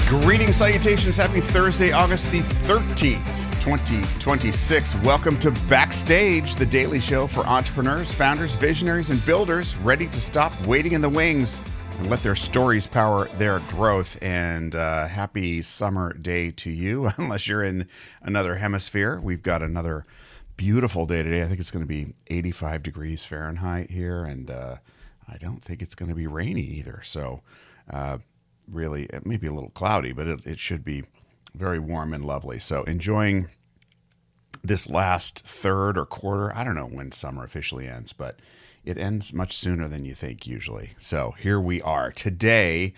Greetings, salutations. Happy Thursday, August the 13th, 2026. Welcome to Backstage, the daily show for entrepreneurs, founders, visionaries, and builders ready to stop waiting in the wings and let their stories power their growth. And happy summer day to you, unless you're in another hemisphere. We've got another beautiful day today. I think it's going to be 85 degrees Fahrenheit here, and I don't think it's going to be rainy either. So, really, it may be a little cloudy, but it should be very warm and lovely. So enjoying this last third or quarter. I don't know when summer officially ends, but it ends much sooner than you think usually. So here we are. Today,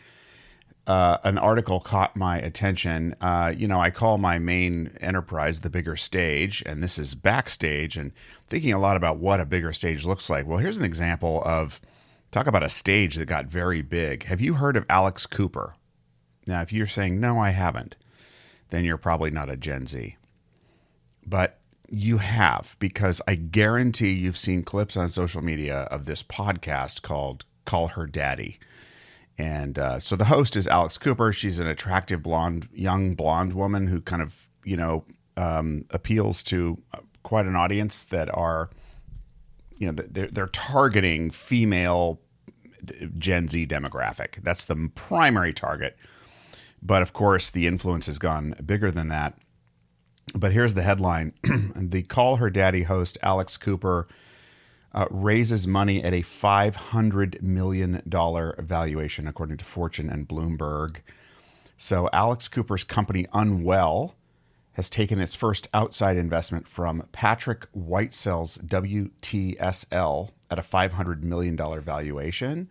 an article caught my attention. I call my main enterprise the bigger stage, and this is Backstage, and thinking a lot about what a bigger stage looks like. Well, here's an example of talk about a stage that got very big. Have you heard of Alex Cooper? Now, if you're saying, no, I haven't, then you're probably not a Gen Z. But you have, because I guarantee you've seen clips on social media of this podcast called Call Her Daddy. And so the host is Alex Cooper. She's an attractive young blonde woman who kind of, appeals to quite an audience that are, they're targeting female Gen Z demographic. That's the primary target. But of course, the influence has gone bigger than that. But here's the headline. The Call Her Daddy host, Alex Cooper, raises money at a $500 million valuation, according to Fortune and Bloomberg. So Alex Cooper's company, Unwell, has taken its first outside investment from Patrick Whitesell's WTSL at a $500 million valuation.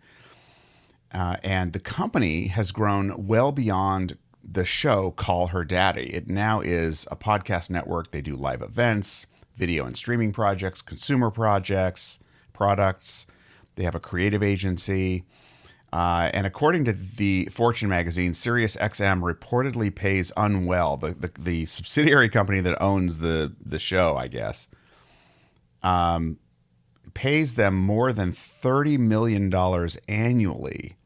And the company has grown well beyond the show Call Her Daddy. It now is a podcast network. They do live events, video and streaming projects, consumer projects, products. They have a creative agency. And according to the Fortune magazine, SiriusXM reportedly pays Unwell, the subsidiary company that owns the show, I guess, pays them more than $30 million annually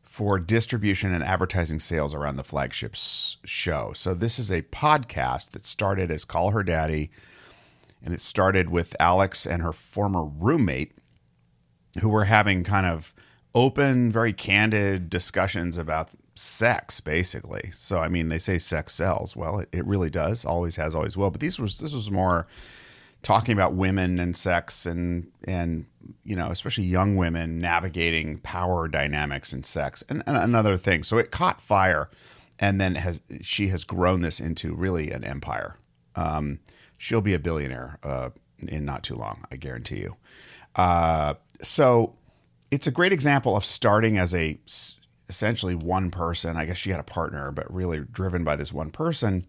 for distribution and advertising sales around the flagship show. So this is a podcast that started as Call Her Daddy, and it started with Alex and her former roommate, who were having kind of open, very candid discussions about sex, basically. So, I mean, they say sex sells. Well, it really does. Always has, always will. But this was more talking about women and sex and especially young women navigating power dynamics in sex and another thing. So it caught fire, and then she has grown this into really an empire. She'll be a billionaire in not too long, I guarantee you. So it's a great example of starting as essentially one person. I guess she had a partner, but really driven by this one person,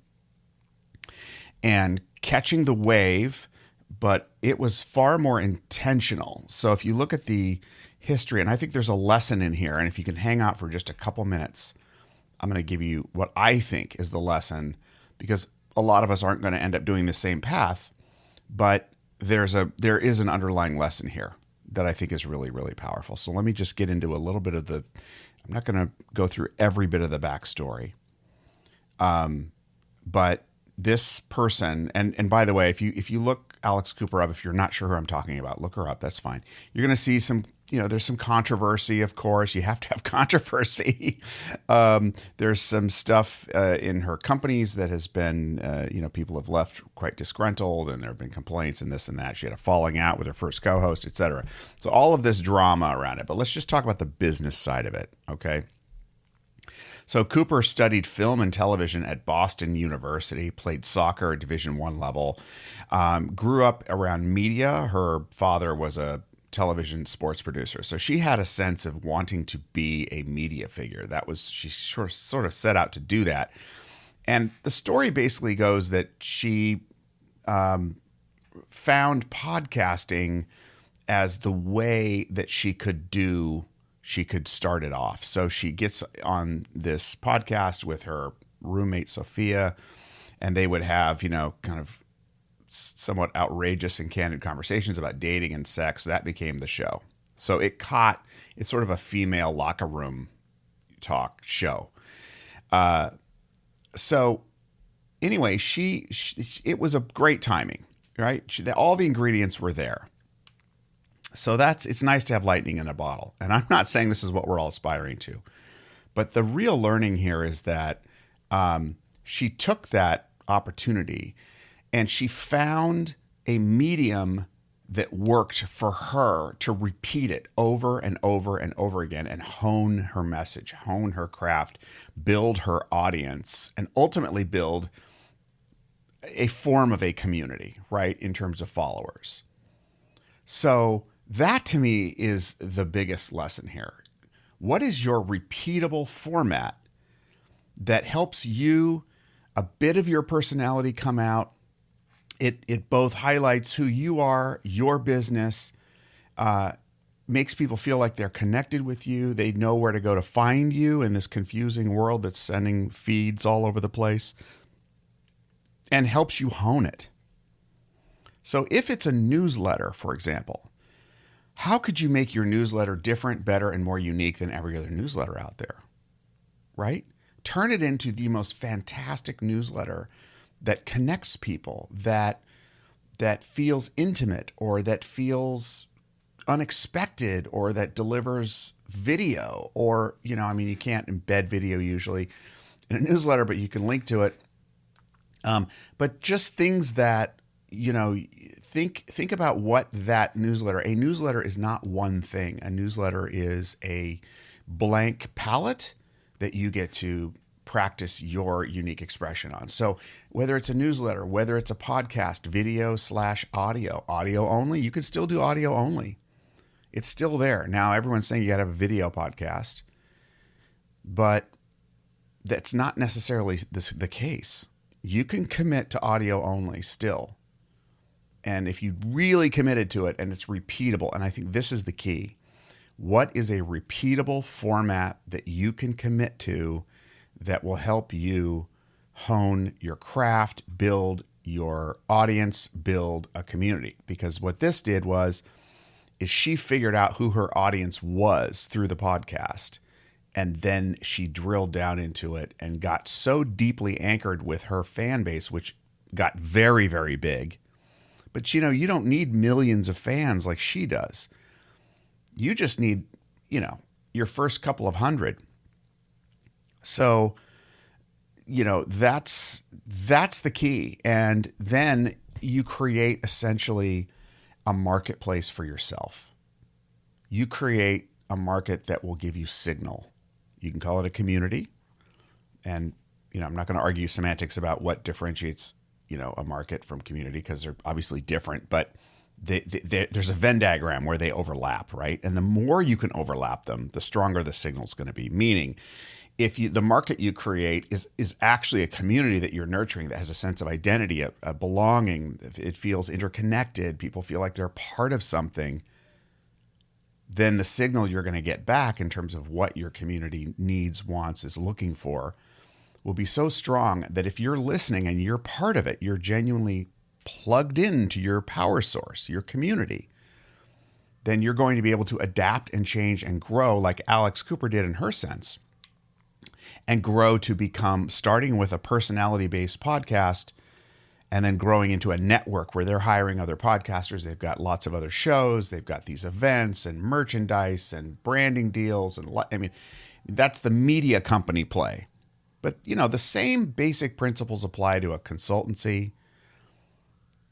and catching the wave, but it was far more intentional. So if you look at the history, and I think there's a lesson in here, and if you can hang out for just a couple minutes, I'm going to give you what I think is the lesson, because a lot of us aren't going to end up doing the same path, but there is an underlying lesson here that I think is really, really powerful. So let me just get into a little bit of I'm not going to go through every bit of the backstory. But this person, and by the way, if you look Alex Cooper up, if you're not sure who I'm talking about, look her up. That's fine. You're going to see there's some controversy, of course. You have to have controversy. There's some stuff in her companies that has been, people have left quite disgruntled, and there have been complaints and this and that. She had a falling out with her first co-host, etc. So all of this drama around it. But let's just talk about the business side of it, okay? So Cooper studied film and television at Boston University, played soccer at Division I level, grew up around media. Her father was a television sports producer. So she had a sense of wanting to be a media figure. She sort of set out to do that. And the story basically goes that she found podcasting as the way that she could start it off. So she gets on this podcast with her roommate, Sophia, and they would have, kind of somewhat outrageous and candid conversations about dating and sex. That became the show. So it's sort of a female locker room talk show. So anyway, it was a great timing, right? All the ingredients were there. So it's nice to have lightning in a bottle. And I'm not saying this is what we're all aspiring to, but the real learning here is that she took that opportunity and she found a medium that worked for her to repeat it over and over and over again and hone her message, hone her craft, build her audience, and ultimately build a form of a community, right, in terms of followers. So that to me is the biggest lesson here. What is your repeatable format that helps you, a bit of your personality come out? It both highlights who you are, your business, makes people feel like they're connected with you. They know where to go to find you in this confusing world that's sending feeds all over the place, and helps you hone it. So if it's a newsletter, for example, how could you make your newsletter different, better, and more unique than every other newsletter out there, right? Turn it into the most fantastic newsletter that connects people, that feels intimate, or that feels unexpected, or that delivers video, or, you can't embed video usually in a newsletter, but you can link to it. But just things that, think about what a newsletter is not one thing. A newsletter is a blank palette that you get to practice your unique expression on. So whether it's a newsletter, whether it's a podcast, video / audio only, you can still do audio only. It's still there. Now everyone's saying you got to have a video podcast, but that's not necessarily the case. You can commit to audio only still. And if you really committed to it and it's repeatable, and I think this is the key, what is a repeatable format that you can commit to that will help you hone your craft, build your audience, build a community? Because what this did is she figured out who her audience was through the podcast. And then she drilled down into it and got so deeply anchored with her fan base, which got very, very big. But, you don't need millions of fans like she does. You just need, your first couple of hundred. So, that's the key. And then you create essentially a marketplace for yourself. You create a market that will give you signal. You can call it a community. And, I'm not going to argue semantics about what differentiates, a market from community, because they're obviously different, but there's a Venn diagram where they overlap, right? And the more you can overlap them, the stronger the signal is going to be. Meaning, if the market you create is actually a community that you're nurturing that has a sense of identity, a belonging, it feels interconnected, people feel like they're part of something, then the signal you're going to get back in terms of what your community needs, wants, is looking for will be so strong that if you're listening and you're part of it, you're genuinely plugged into your power source, your community, then you're going to be able to adapt and change and grow like Alex Cooper did in her sense, and grow to become, starting with a personality-based podcast and then growing into a network where they're hiring other podcasters. They've got lots of other shows. They've got these events and merchandise and branding deals. And that's the media company play. But, the same basic principles apply to a consultancy,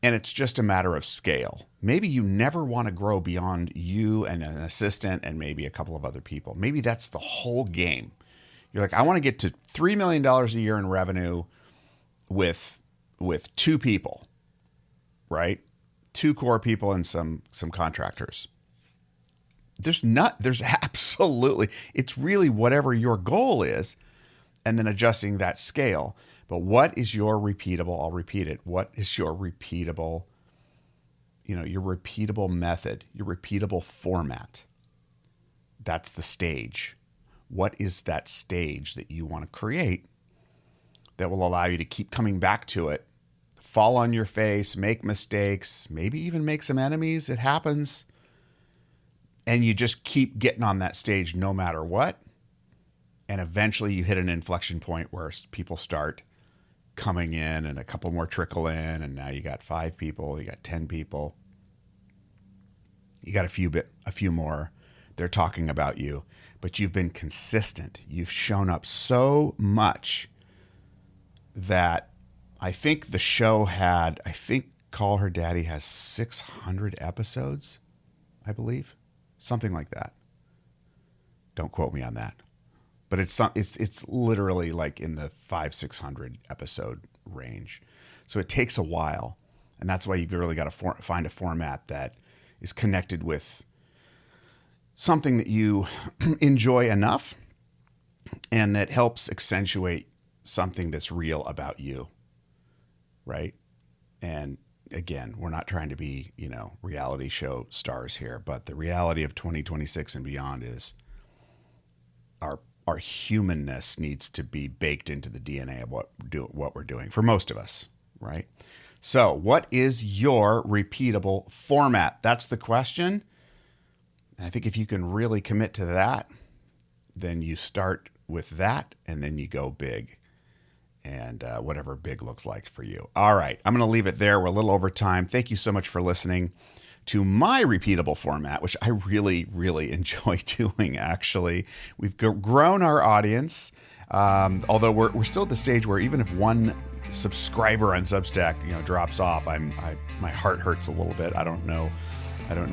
and it's just a matter of scale. Maybe you never want to grow beyond you and an assistant and maybe a couple of other people. Maybe that's the whole game. You're like, I want to get to $3 million a year in revenue with 2 people, right? 2 core people and some contractors. There's absolutely, it's really whatever your goal is, and then adjusting that scale. But what is your repeatable? I'll repeat it. What is your repeatable, your repeatable method, your repeatable format? That's the stage. What is that stage that you want to create that will allow you to keep coming back to it, fall on your face, make mistakes, maybe even make some enemies? It happens. And you just keep getting on that stage no matter what. And eventually you hit an inflection point where people start coming in and a couple more trickle in. And now you got 5 people, you got 10 people. You got a few more. They're talking about you, but you've been consistent. You've shown up so much that I think the show had, Call Her Daddy has 600 episodes, I believe. Something like that. Don't quote me on that. But it's literally like in the 500-600 episode range. So it takes a while. And that's why you've really got to find a format that is connected with something that you enjoy enough and that helps accentuate something that's real about you, right? And again, we're not trying to be, reality show stars here, but the reality of 2026 and beyond is our humanness needs to be baked into the DNA of what we're doing for most of us, right? So what is your repeatable format? That's the question. And I think if you can really commit to that, then you start with that and then you go big. And whatever big looks like for you. All right, I'm going to leave it there. We're a little over time. Thank you so much for listening to my repeatable format, which I really, really enjoy doing, actually. We've grown our audience, although we're still at the stage where even if one subscriber on Substack, drops off, my heart hurts a little bit. I don't know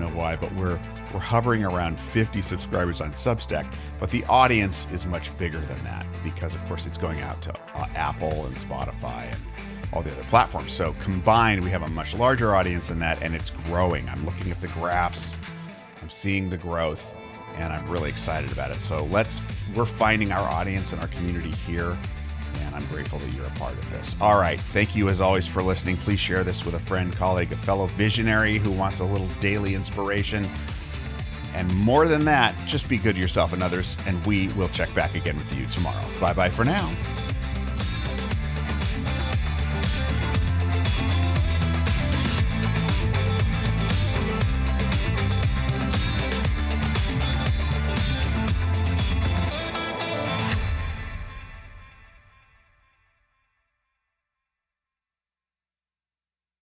why, but we're hovering around 50 subscribers on Substack, but the audience is much bigger than that because, of course, it's going out to Apple and Spotify and all the other platforms. So combined, we have a much larger audience than that, and it's growing. I'm looking at the graphs. I'm seeing the growth, and I'm really excited about it. So we're finding our audience and our community here, and I'm grateful that you're a part of this. All right. Thank you, as always, for listening. Please share this with a friend, colleague, a fellow visionary who wants a little daily inspiration. And more than that, just be good to yourself and others, and we will check back again with you tomorrow. Bye-bye for now.